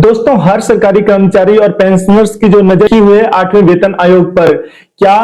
दोस्तों, हर सरकारी कर्मचारी और पेंशनर्स की जो नजर की हुई है 8वें वेतन आयोग पर, क्या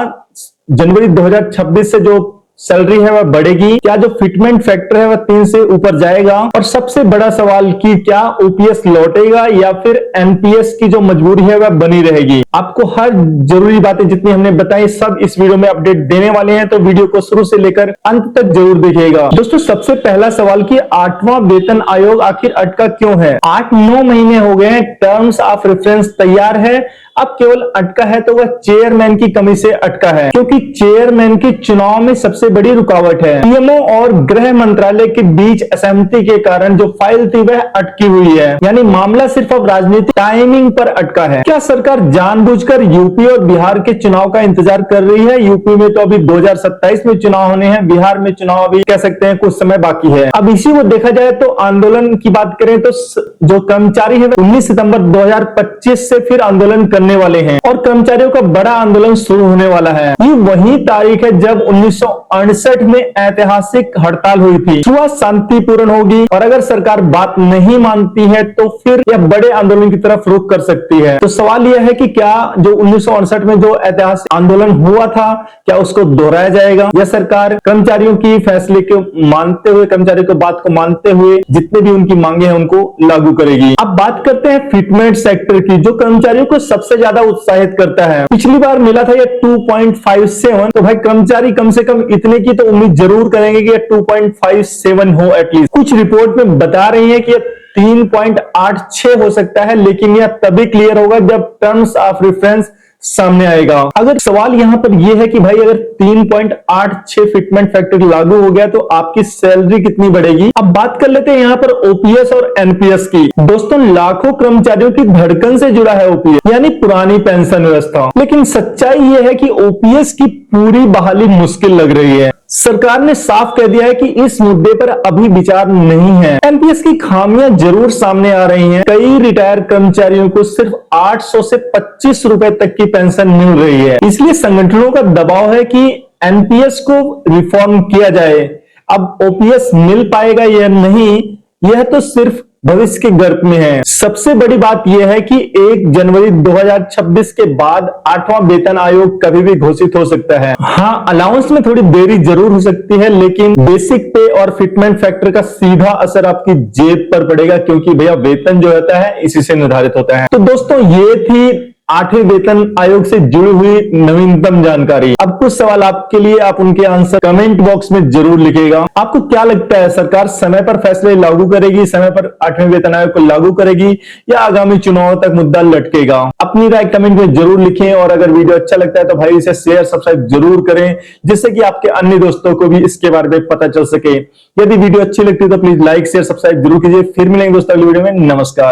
जनवरी 2026 से जो सैलरी है वह बढ़ेगी? क्या जो फिटमेंट फैक्टर है वह 3 से ऊपर जाएगा? और सबसे बड़ा सवाल कि क्या ओपीएस लौटेगा या फिर एनपीएस की जो मजबूरी है वह बनी रहेगी? आपको हर जरूरी बातें जितनी हमने बताई सब इस वीडियो में अपडेट देने वाले हैं, तो वीडियो को शुरू से लेकर अंत तक जरूर देखिएगा। दोस्तों, सबसे पहला सवाल कि 8वां वेतन आयोग आखिर अटका क्यों है? 8-9 महीने हो गए हैं, टर्म्स ऑफ रेफरेंस तैयार है, अब केवल अटका है तो वह चेयरमैन की कमी से अटका है, क्योंकि चेयरमैन के चुनाव में सबसे बड़ी रुकावट है। पीएमओ और गृह मंत्रालय के बीच असहमति के कारण जो फाइल थी वह अटकी हुई है, यानी मामला सिर्फ अब राजनीतिक टाइमिंग पर अटका है। क्या सरकार जानबूझकर यूपी और बिहार के चुनाव का इंतजार कर रही है? यूपी में तो अभी 2027 में चुनाव होने हैं, बिहार में चुनाव अभी कह सकते हैं कुछ समय बाकी है। अब इसी को देखा जाए तो आंदोलन की बात करें तो जो कर्मचारी है 19 सितंबर 2025 से फिर आंदोलन करने वाले हैं और कर्मचारियों का बड़ा आंदोलन शुरू होने वाला है। ये वही तारीख है जब 1968 में ऐतिहासिक हड़ताल हुई थी। शुरुआत शांतिपूर्ण होगी और अगर सरकार बात नहीं मानती है तो फिर यह बड़े आंदोलन की तरफ रुख कर सकती है। तो सवाल यह है कि क्या जो 1968 में जो ऐतिहासिक आंदोलन हुआ था, क्या उसको दोहराया जाएगा या सरकार कर्मचारियों की फैसले को मानते हुए, कर्मचारियों की बात को मानते हुए जितने भी उनकी मांगे हैं उनको लागू करेगी? अब बात करते हैं फिटमेंट सेक्टर की, जो कर्मचारियों को सबसे ज्यादा उत्साहित करता है। पिछली बार मिला था ये 2.57, तो भाई कर्मचारी कम से कम इतने की तो उम्मीद जरूर करेंगे कि ये 2.57 हो एटलीस्ट। कुछ रिपोर्ट में बता रही है कि 3.86 हो सकता है, लेकिन यह तभी क्लियर होगा जब टर्म्स ऑफ रेफरेंस सामने आएगा। अगर सवाल यहां पर यह है कि भाई अगर 3.86 फिटमेंट फैक्टर लागू हो गया तो आपकी सैलरी कितनी बढ़ेगी? अब बात कर लेते हैं यहां पर ओपीएस और एनपीएस की। दोस्तों, लाखों कर्मचारियों की धड़कन से जुड़ा है ओपीएस, यानी पुरानी पेंशन व्यवस्था। लेकिन सच्चाई यह है कि ओपीएस की पूरी बहाली मुश्किल लग रही है। सरकार ने साफ कह दिया है कि इस मुद्दे पर अभी विचार नहीं है। एनपीएस की खामियां जरूर सामने आ रही हैं। कई रिटायर कर्मचारियों को सिर्फ 800 से 25 रुपए तक की पेंशन मिल रही है। इसलिए संगठनों का दबाव है कि एनपीएस को रिफॉर्म किया जाए। अब ओपीएस मिल पाएगा या नहीं, यह तो सिर्फ भविष्य के गर्भ में है। सबसे बड़ी बात यह है कि 1 जनवरी 2026 के बाद 8वां वेतन आयोग कभी भी घोषित हो सकता है। हाँ, अलाउंस में थोड़ी देरी जरूर हो सकती है, लेकिन बेसिक पे और फिटमेंट फैक्टर का सीधा असर आपकी जेब पर पड़ेगा, क्योंकि भैया वेतन जो होता है इसी से निर्धारित होता है। तो दोस्तों, ये थी 8वें वेतन आयोग से जुड़ी हुई नवीनतम जानकारी। अब कुछ सवाल आपके लिए, आप उनके आंसर कमेंट बॉक्स में जरूर लिखिएगा। आपको क्या लगता है, सरकार समय पर फैसले लागू करेगी, समय पर 8वें वेतन आयोग को लागू करेगी या आगामी चुनाव तक मुद्दा लटकेगा? अपनी राय कमेंट में जरूर लिखें और अगर वीडियो अच्छा लगता है तो भाई इसे शेयर सब्सक्राइब जरूर करें, जिससे कि आपके अन्य दोस्तों को भी इसके बारे में पता चल सके। यदि वीडियो अच्छी लगती है तो प्लीज लाइक शेयर सब्सक्राइब जरूर कीजिए। फिर मिलेंगे दोस्तों अगली वीडियो में। नमस्कार।